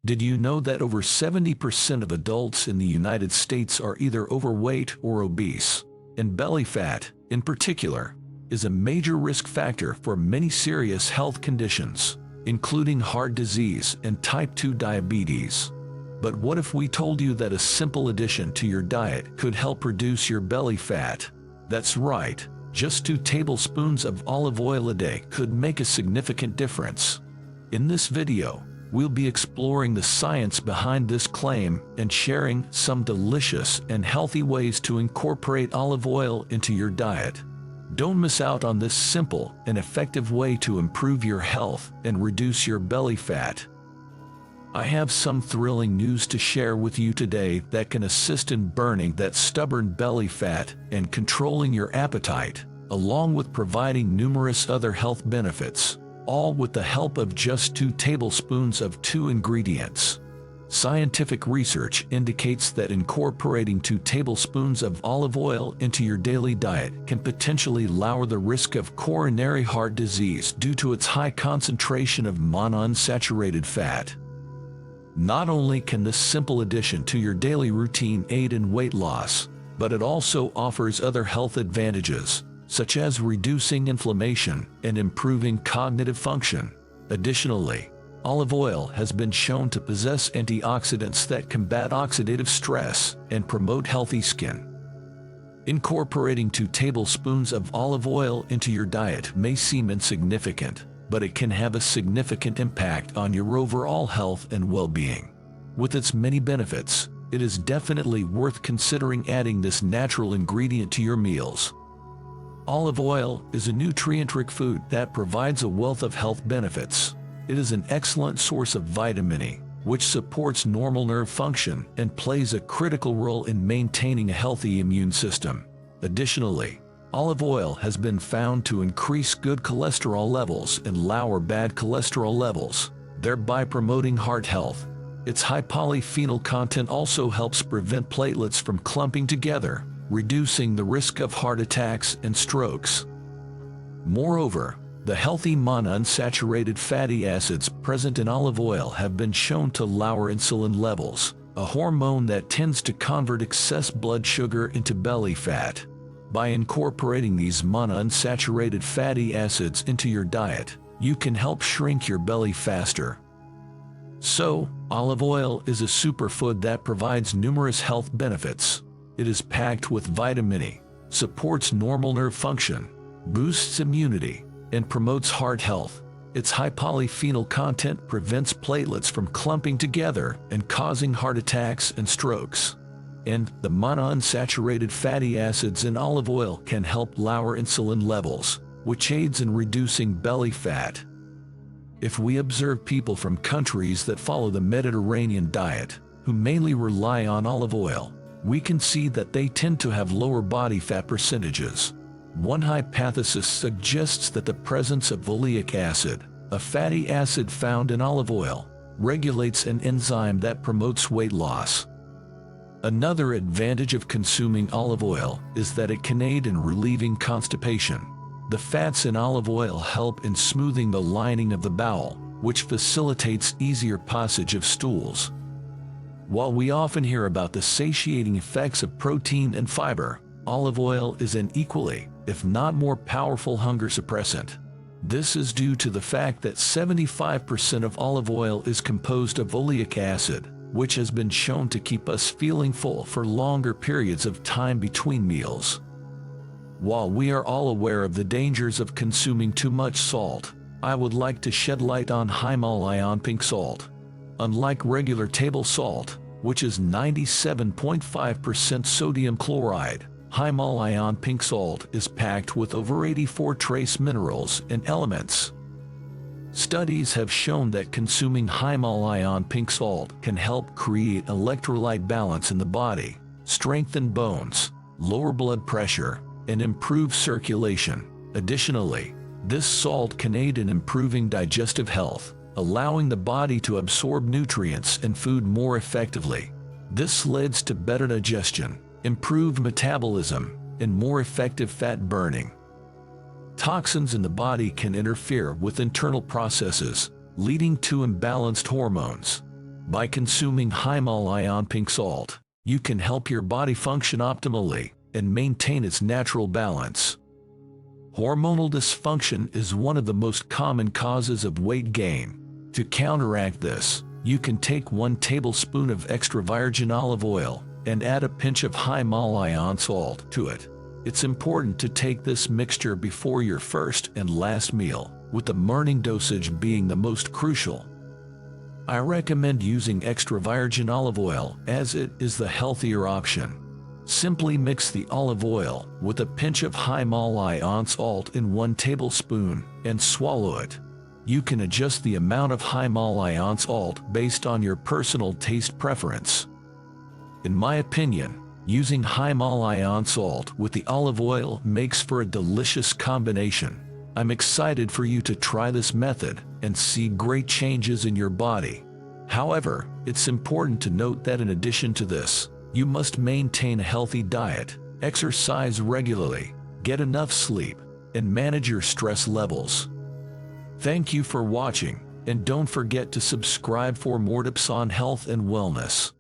Did you know that over 70% of adults in the United States are either overweight or obese? And belly fat, in particular, is a major risk factor for many serious health conditions, including heart disease and type 2 diabetes. But what if we told you that a simple addition to your diet could help reduce your belly fat? That's right, just 2 tablespoons of olive oil a day could make a significant difference. In this video, we'll be exploring the science behind this claim and sharing some delicious and healthy ways to incorporate olive oil into your diet. Don't miss out on this simple and effective way to improve your health and reduce your belly fat. I have some thrilling news to share with you today that can assist in burning that stubborn belly fat and controlling your appetite, along with providing numerous other health benefits, all with the help of just 2 tablespoons of 2 ingredients. Scientific research indicates that incorporating 2 tablespoons of olive oil into your daily diet can potentially lower the risk of coronary heart disease due to its high concentration of monounsaturated fat. Not only can this simple addition to your daily routine aid in weight loss, but it also offers other health advantages, such as reducing inflammation and improving cognitive function. Additionally, olive oil has been shown to possess antioxidants that combat oxidative stress and promote healthy skin. Incorporating 2 tablespoons of olive oil into your diet may seem insignificant, but it can have a significant impact on your overall health and well-being. With its many benefits, it is definitely worth considering adding this natural ingredient to your meals. Olive oil is a nutrient-rich food that provides a wealth of health benefits. It is an excellent source of vitamin E, which supports normal nerve function and plays a critical role in maintaining a healthy immune system. Additionally, olive oil has been found to increase good cholesterol levels and lower bad cholesterol levels, thereby promoting heart health. Its high polyphenol content also helps prevent platelets from clumping together, reducing the risk of heart attacks and strokes. Moreover, the healthy monounsaturated fatty acids present in olive oil have been shown to lower insulin levels, a hormone that tends to convert excess blood sugar into belly fat. By incorporating these monounsaturated fatty acids into your diet, you can help shrink your belly faster. So, olive oil is a superfood that provides numerous health benefits. It is packed with vitamin E, supports normal nerve function, boosts immunity, and promotes heart health. Its high polyphenol content prevents platelets from clumping together and causing heart attacks and strokes. And the monounsaturated fatty acids in olive oil can help lower insulin levels, which aids in reducing belly fat. If we observe people from countries that follow the Mediterranean diet, who mainly rely on olive oil, we can see that they tend to have lower body fat percentages. One hypothesis suggests that the presence of oleic acid, a fatty acid found in olive oil, regulates an enzyme that promotes weight loss. Another advantage of consuming olive oil is that it can aid in relieving constipation. The fats in olive oil help in smoothing the lining of the bowel, which facilitates easier passage of stools. While we often hear about the satiating effects of protein and fiber, olive oil is an equally, if not more powerful hunger suppressant. This is due to the fact that 75% of olive oil is composed of oleic acid, which has been shown to keep us feeling full for longer periods of time between meals. While we are all aware of the dangers of consuming too much salt, I would like to shed light on Himalayan pink salt. Unlike regular table salt, which is 97.5% sodium chloride, Himalayan pink salt is packed with over 84 trace minerals and elements. Studies have shown that consuming Himalayan pink salt can help create electrolyte balance in the body, strengthen bones, lower blood pressure, and improve circulation. Additionally, this salt can aid in improving digestive health, allowing the body to absorb nutrients and food more effectively. This leads to better digestion, improved metabolism, and more effective fat burning. Toxins in the body can interfere with internal processes, leading to imbalanced hormones. By consuming high pink salt, you can help your body function optimally and maintain its natural balance. Hormonal dysfunction is one of the most common causes of weight gain. To counteract this, you can take 1 tablespoon of extra virgin olive oil and add a pinch of Himalayan salt to it. It's important to take this mixture before your first and last meal, with the morning dosage being the most crucial. I recommend using extra virgin olive oil as it is the healthier option. Simply mix the olive oil with a pinch of Himalayan salt in 1 tablespoon and swallow it. You can adjust the amount of Himalayan salt based on your personal taste preference. In my opinion, using Himalayan salt with the olive oil makes for a delicious combination. I'm excited for you to try this method and see great changes in your body. However, it's important to note that in addition to this, you must maintain a healthy diet, exercise regularly, get enough sleep, and manage your stress levels. Thank you for watching, and don't forget to subscribe for more tips on health and wellness.